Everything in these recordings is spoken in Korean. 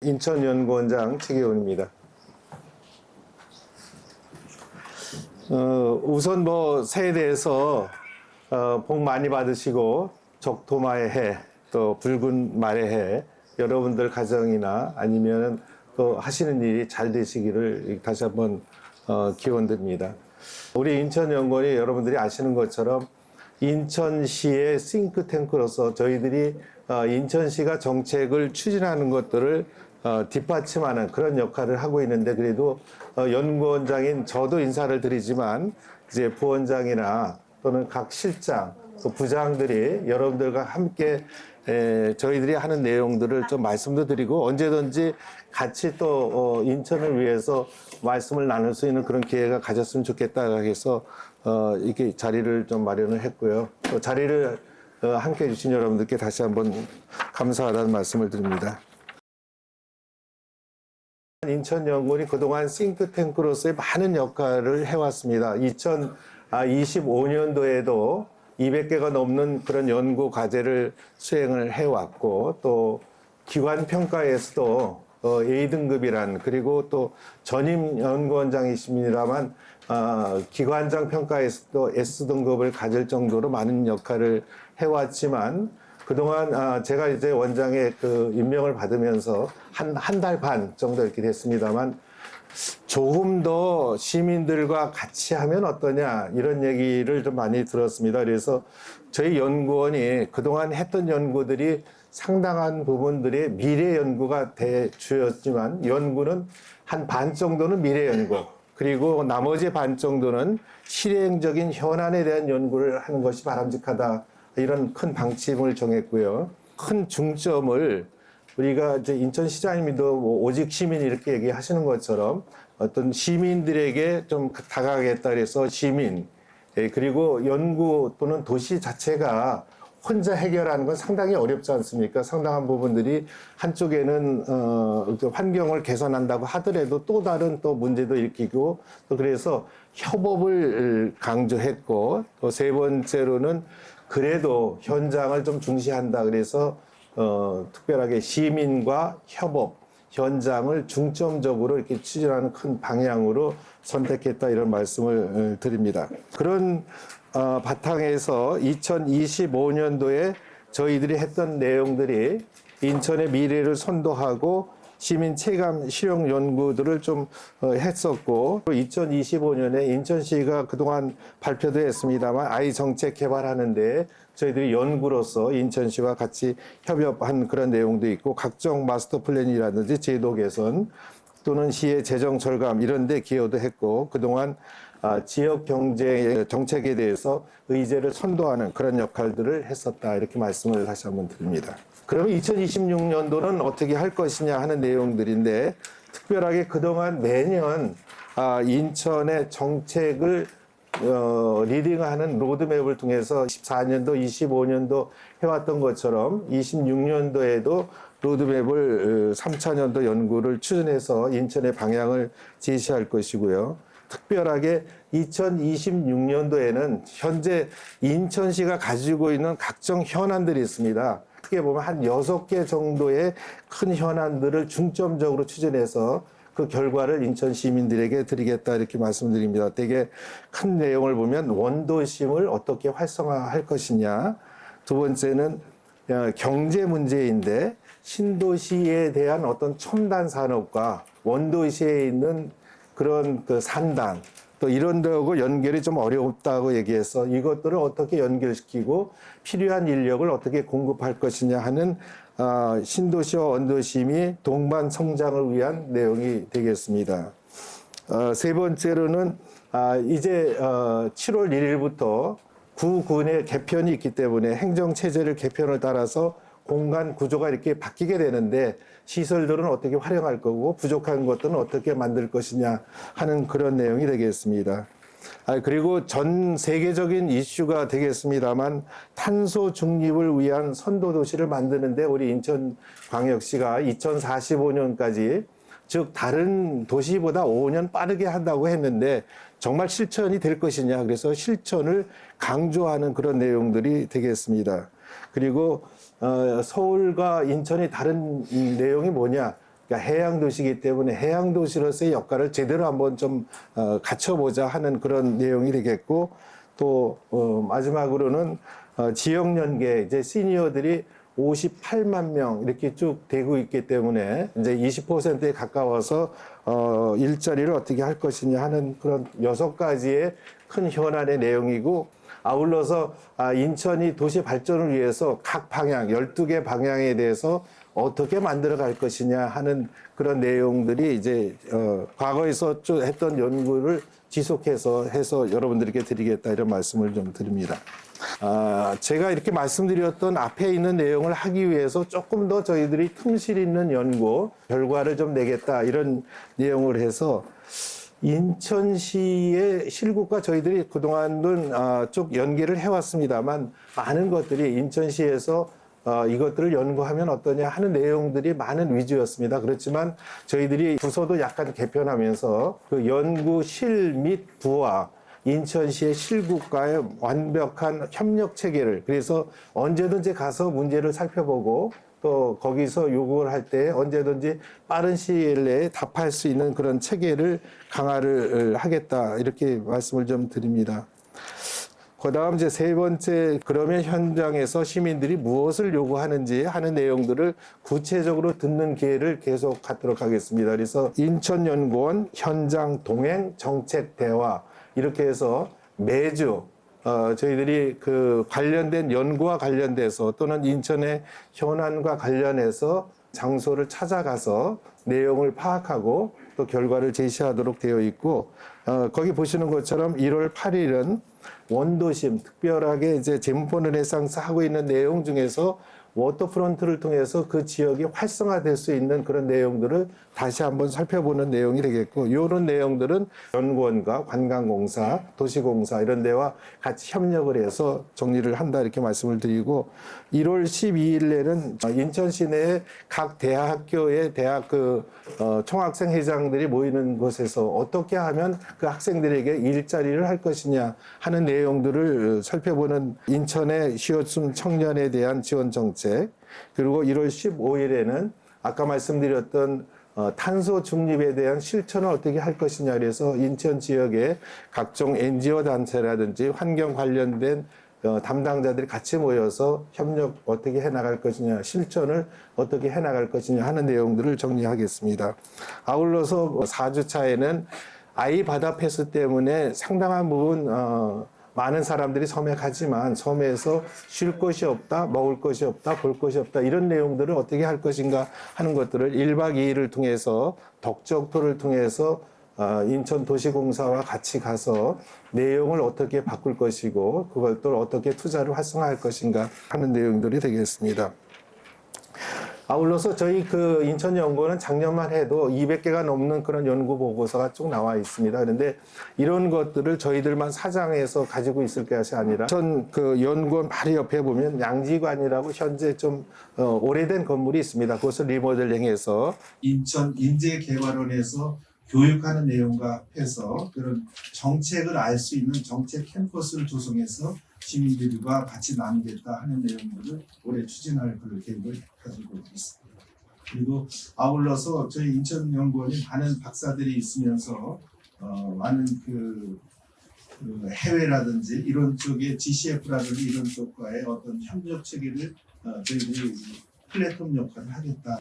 인천연구원장 최기훈입니다. 우선 새해에 대해서 복 많이 받으시고 적토마의 해, 또 붉은 말의 해, 여러분들 가정이나 아니면 또 하시는 일이 잘 되시기를 다시 한번 기원드립니다. 우리 인천연구원이 여러분들이 아시는 것처럼 인천시의 싱크탱크로서 저희들이 인천시가 정책을 추진하는 것들을 뒷받침하는 그런 역할을 하고 있는데, 그래도 연구원장인 저도 인사를 드리지만 이제 부원장이나 또는 각 실장, 또 부장들이 여러분들과 함께 저희들이 하는 내용들을 좀 말씀도 드리고, 언제든지 같이 또 인천을 위해서 말씀을 나눌 수 있는 그런 기회가 가졌으면 좋겠다 해서 이렇게 자리를 좀 마련을 했고요. 또 자리를 함께 해주신 여러분들께 다시 한번 감사하다는 말씀을 드립니다. 인천연구원이 그동안 싱크탱크로서의 많은 역할을 해왔습니다. 2025년도에도 200개가 넘는 그런 연구 과제를 수행을 해왔고, 또 기관 평가에서도 A등급이란, 그리고 또 전임 연구원장이십니다만 기관장 평가에서도 S등급을 가질 정도로 많은 역할을 해왔지만, 그동안 제가 이제 원장의 그 임명을 받으면서 한 달 반 정도 이렇게 됐습니다만, 조금 더 시민들과 같이 하면 어떠냐, 이런 얘기를 좀 많이 들었습니다. 그래서 저희 연구원이 그동안 했던 연구들이 상당한 부분들이 미래 연구가 주였지만, 연구는 한 반 정도는 미래 연구, 그리고 나머지 반 정도는 실행적인 현안에 대한 연구를 하는 것이 바람직하다, 이런 큰 방침을 정했고요. 큰 중점을 우리가 이제 인천시장님도 오직 시민 이렇게 얘기하시는 것처럼 어떤 시민들에게 좀 다가가겠다 그래서 시민, 그리고 연구 또는 도시 자체가 혼자 해결하는 건 상당히 어렵지 않습니까? 상당한 부분들이 한쪽에는 환경을 개선한다고 하더라도 또 다른 또 문제도 일으키고, 또 그래서 협업을 강조했고, 또 세 번째로는 그래도 현장을 좀 중시한다 그래서 특별하게 시민과 협업, 현장을 중점적으로 이렇게 추진하는 큰 방향으로 선택했다, 이런 말씀을 드립니다. 그런 바탕에서 2025년도에 저희들이 했던 내용들이 인천의 미래를 선도하고 시민 체감 실용 연구들을 좀 했었고, 2025년에 인천시가 그동안 발표도 했습니다만 아이 정책 개발하는데 저희들이 연구로서 인천시와 같이 협업한 그런 내용도 있고, 각종 마스터 플랜이라든지 제도 개선 또는 시의 재정 절감 이런 데 기여도 했고, 그동안 지역 경제 정책에 대해서 의제를 선도하는 그런 역할들을 했었다, 이렇게 말씀을 다시 한번 드립니다. 그러면 2026년도는 어떻게 할 것이냐 하는 내용들인데, 특별하게 그동안 매년 인천의 정책을 리딩하는 로드맵을 통해서 14년도, 25년도 해왔던 것처럼 26년도에도 로드맵을 3차년도 연구를 추진해서 인천의 방향을 제시할 것이고요. 특별하게 2026년도에는 현재 인천시가 가지고 있는 각종 현안들이 있습니다. 크게 보면 한 6개 정도의 큰 현안들을 중점적으로 추진해서 그 결과를 인천 시민들에게 드리겠다, 이렇게 말씀드립니다. 되게 큰 내용을 보면 원도심을 어떻게 활성화할 것이냐, 두 번째는 경제 문제인데 신도시에 대한 어떤 첨단 산업과 원도시에 있는 그런 그 산당, 또 이런 데하고 연결이 좀 어렵다고 얘기해서 이것들을 어떻게 연결시키고 필요한 인력을 어떻게 공급할 것이냐 하는 신도시와 원도심이 동반 성장을 위한 내용이 되겠습니다. 세 번째로는 이제 7월 1일부터 구군의 개편이 있기 때문에 행정체제를 개편을 따라서 공간 구조가 이렇게 바뀌게 되는데, 시설들은 어떻게 활용할 거고 부족한 것들은 어떻게 만들 것이냐 하는 그런 내용이 되겠습니다. 그리고 전 세계적인 이슈가 되겠습니다만, 탄소 중립을 위한 선도도시를 만드는데 우리 인천광역시가 2045년까지, 즉 다른 도시보다 5년 빠르게 한다고 했는데 정말 실천이 될 것이냐, 그래서 실천을 강조하는 그런 내용들이 되겠습니다. 그리고 서울과 인천이 다른 내용이 뭐냐, 그러니까 해양 도시이기 때문에 해양 도시로서의 역할을 제대로 한번 좀 갖춰보자 하는 그런 내용이 되겠고, 또 마지막으로는 지역 연계 이제 시니어들이 58만 명 이렇게 쭉 되고 있기 때문에 이제 20%에 가까워서 일자리를 어떻게 할 것이냐 하는 그런 6가지의 큰 현안의 내용이고, 아울러서 인천이 도시 발전을 위해서 각 방향 12개 방향에 대해서 어떻게 만들어 갈 것이냐 하는 그런 내용들이 이제 과거에서 쭉 했던 연구를 지속해서 해서 여러분들에게 드리겠다 이런 말씀을 좀 드립니다. 제가 이렇게 말씀드렸던 앞에 있는 내용을 하기 위해서 조금 더 저희들이 틈실 있는 연구 결과를 좀 내겠다 이런 내용을 해서, 인천시의 실국과 저희들이 그동안은 쭉 연계를 해왔습니다만 많은 것들이 인천시에서 이것들을 연구하면 어떠냐 하는 내용들이 많은 위주였습니다. 그렇지만 저희들이 부서도 약간 개편하면서 그 연구실 및 부와 인천시의 실국과의 완벽한 협력 체계를, 그래서 언제든지 가서 문제를 살펴보고 또 거기서 요구를 할 때 언제든지 빠른 시일 내에 답할 수 있는 그런 체계를 강화를 하겠다 이렇게 말씀을 좀 드립니다. 그다음 이제 세 번째, 그러면 현장에서 시민들이 무엇을 요구하는지 하는 내용들을 구체적으로 듣는 기회를 계속 갖도록 하겠습니다. 그래서 인천연구원 현장 동행 정책 대화 이렇게 해서 매주 저희들이 그 관련된 연구와 관련돼서 또는 인천의 현안과 관련해서 장소를 찾아가서 내용을 파악하고 또 결과를 제시하도록 되어 있고, 거기 보시는 것처럼 1월 8일은 원도심, 특별하게 이제 제문포 르네상스 하고 있는 내용 중에서 워터프론트를 통해서 그 지역이 활성화될 수 있는 그런 내용들을 다시 한번 살펴보는 내용이 되겠고, 이런 내용들은 연구원과 관광공사, 도시공사 이런 데와 같이 협력을 해서 정리를 한다 이렇게 말씀을 드리고, 1월 12일에는 인천 시내의 각 대학교의 대학 총학생 회장들이 모이는 곳에서 어떻게 하면 그 학생들에게 일자리를 할 것이냐 하는 내용들을 살펴보는 인천의 쉬어숨 청년에 대한 지원 정책, 그리고 1월 15일에는 아까 말씀드렸던 탄소 중립에 대한 실천을 어떻게 할 것이냐, 그래서 인천 지역의 각종 NGO 단체라든지 환경 관련된 담당자들이 같이 모여서 협력 어떻게 해나갈 것이냐, 실천을 어떻게 해나갈 것이냐 하는 내용들을 정리하겠습니다. 아울러서 4주차에는 아이 바다 폐수 때문에 상당한 부분 많은 사람들이 섬에 가지만 섬에서 쉴 곳이 없다, 먹을 것이 없다, 볼 것이 없다 이런 내용들을 어떻게 할 것인가 하는 것들을 1박 2일을 통해서 덕적토를 통해서 인천도시공사와 같이 가서 내용을 어떻게 바꿀 것이고 그걸 또 어떻게 투자를 활성화할 것인가 하는 내용들이 되겠습니다. 아울러서 저희 그 인천연구원은 작년만 해도 200개가 넘는 그런 연구 보고서가 쭉 나와 있습니다. 그런데 이런 것들을 저희들만 사장해서 가지고 있을 것이 아니라 전 그 연구원 바로 옆에 보면 양지관이라고 현재 좀 오래된 건물이 있습니다. 그것을 리모델링해서 인천 인재개발원에서 교육하는 내용과 합해서 그런 정책을 알 수 있는 정책 캠퍼스를 조성해서 시민들과 같이 나누겠다 하는 내용들을 올해 추진할 그런 계획을 가지고 있습니다. 그리고 아울러서 저희 인천연구원이 많은 박사들이 있으면서 많은 그 해외라든지 이런 쪽에 GCF라든지 이런 쪽과의 어떤 협력 체계를 저희들이 플랫폼 역할을 하겠다.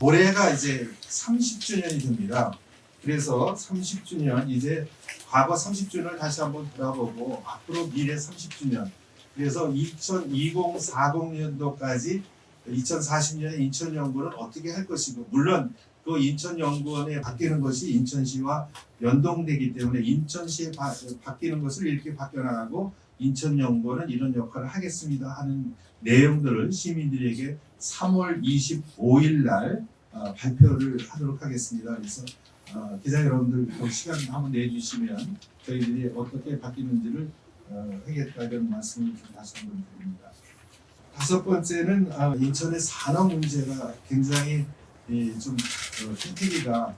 올해가 이제 30주년이 됩니다. 그래서 30주년, 이제 과거 30주년을 다시 한번 돌아보고 앞으로 미래 30주년, 그래서 2040년도까지 2040년에 인천연구원은 어떻게 할 것이고, 물론 그 인천연구원에 바뀌는 것이 인천시와 연동되기 때문에 인천시에 바뀌는 것을 이렇게 바뀌어나가고 인천연구원은 이런 역할을 하겠습니다 하는 내용들을 시민들에게 3월 25일 날 발표를 하도록 하겠습니다. 그래서 기자 여러분들 그 시간 한번 내주시면 저희들이 어떻게 바뀌는지를 하겠다 이런 말씀을 다시 한번 드립니다. 다섯 번째는 인천의 산업 문제가 굉장히 좀 태태기가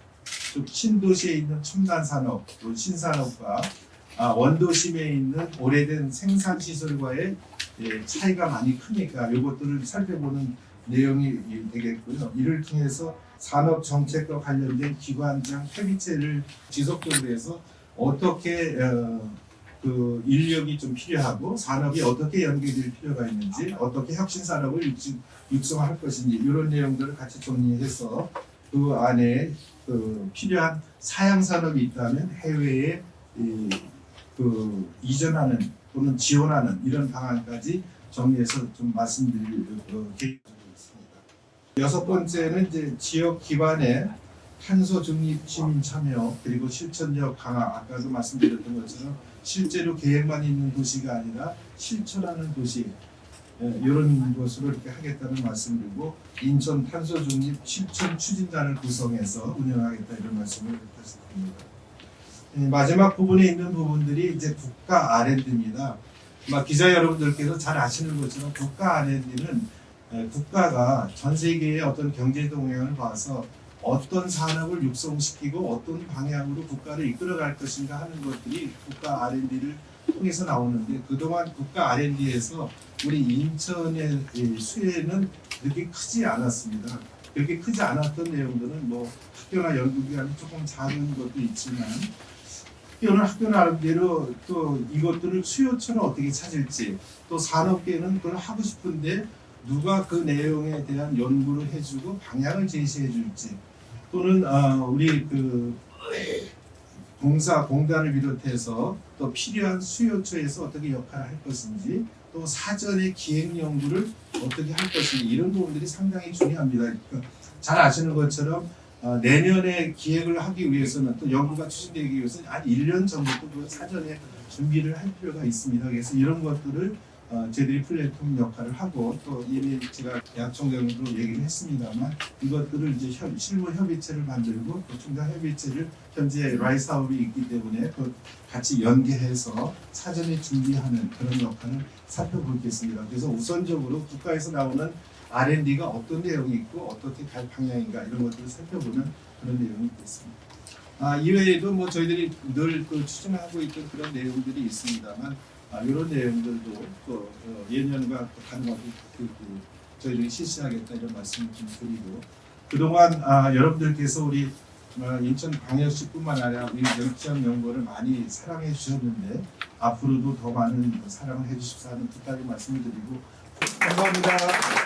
좀 신도시에 있는 첨단 산업, 또 신산업과 원도심에 있는 오래된 생산 시설과의 차이가 많이 크니까 이것들을 살펴보는 내용이 되겠고요. 이를 통해서 산업 정책과 관련된 기관장 협의체를 지속적으로 해서 어떻게 그 인력이 좀 필요하고 산업이 어떻게 연계될 필요가 있는지 어떻게 혁신 산업을 육성할 것인지 이런 내용들을 같이 정리해서 그 안에 그 필요한 사양 산업이 있다면 해외에 그 이전하는 또는 지원하는 이런 방안까지 정리해서 좀 말씀드릴 계획이 있습니다. 여섯 번째는 이제 지역 기반의 탄소 중립 시민 참여 그리고 실천력 강화. 아까도 말씀드렸던 것처럼 실제로 계획만 있는 도시가 아니라 실천하는 도시 이런 것으로 이렇게 하겠다는 말씀드리고 인천 탄소 중립 실천 추진단을 구성해서 운영하겠다 이런 말씀을 드렸습니다. 마지막 부분에 있는 부분들이 이제 국가 R&D입니다. 기자 여러분들께서 잘 아시는 것처럼 국가 R&D는 국가가 전 세계의 어떤 경제 동향을 봐서 어떤 산업을 육성시키고 어떤 방향으로 국가를 이끌어갈 것인가 하는 것들이 국가 R&D를 통해서 나오는데 그동안 국가 R&D에서 우리 인천의 수혜는 그렇게 크지 않았습니다. 그렇게 크지 않았던 내용들은 뭐 학교나 연구기관이 조금 작은 것도 있지만 학교 나름대로 또 이것들을 수요처럼 어떻게 찾을지 또 산업계는 그걸 하고 싶은데 누가 그 내용에 대한 연구를 해주고 방향을 제시해 줄지 또는 우리 그 공사공단을 비롯해서 또 필요한 수요처에서 어떻게 역할을 할 것인지 또 사전의 기획 연구를 어떻게 할 것인지 이런 부분들이 상당히 중요합니다. 그러니까 잘 아시는 것처럼 내년에 기획을 하기 위해서는 또 연구가 추진되기 위해서는 한 1년 전부터 그 사전에 준비를 할 필요가 있습니다. 그래서 이런 것들을 저희들이 플랫폼 역할을 하고 또 이미 제가 약총장으로 얘기를 했습니다만 이것들을 이제 실무 협의체를 만들고 또 중간 협의체를 현재 라이 사업이 있기 때문에 또 같이 연계해서 사전에 준비하는 그런 역할을 살펴보겠습니다. 그래서 우선적으로 국가에서 나오는 R&D가 어떤 내용이 있고 어떻게 갈 방향인가 이런 것들을 살펴보는 그런 내용이 있습니다. 이외에도 뭐 저희들이 늘 추진하고 있던 그런 내용들이 있습니다만 이런 내용들도 또 예년과 또 가능하고 저희들이 실시하겠다 이런 말씀을 좀 드리고 그동안 여러분들께서 우리 인천광역시뿐만 아니라 우리 지역연구원을 많이 사랑해 주셨는데 앞으로도 더 많은 사랑을 해 주십사 하는 부탁을 말씀을 드리고 감사합니다.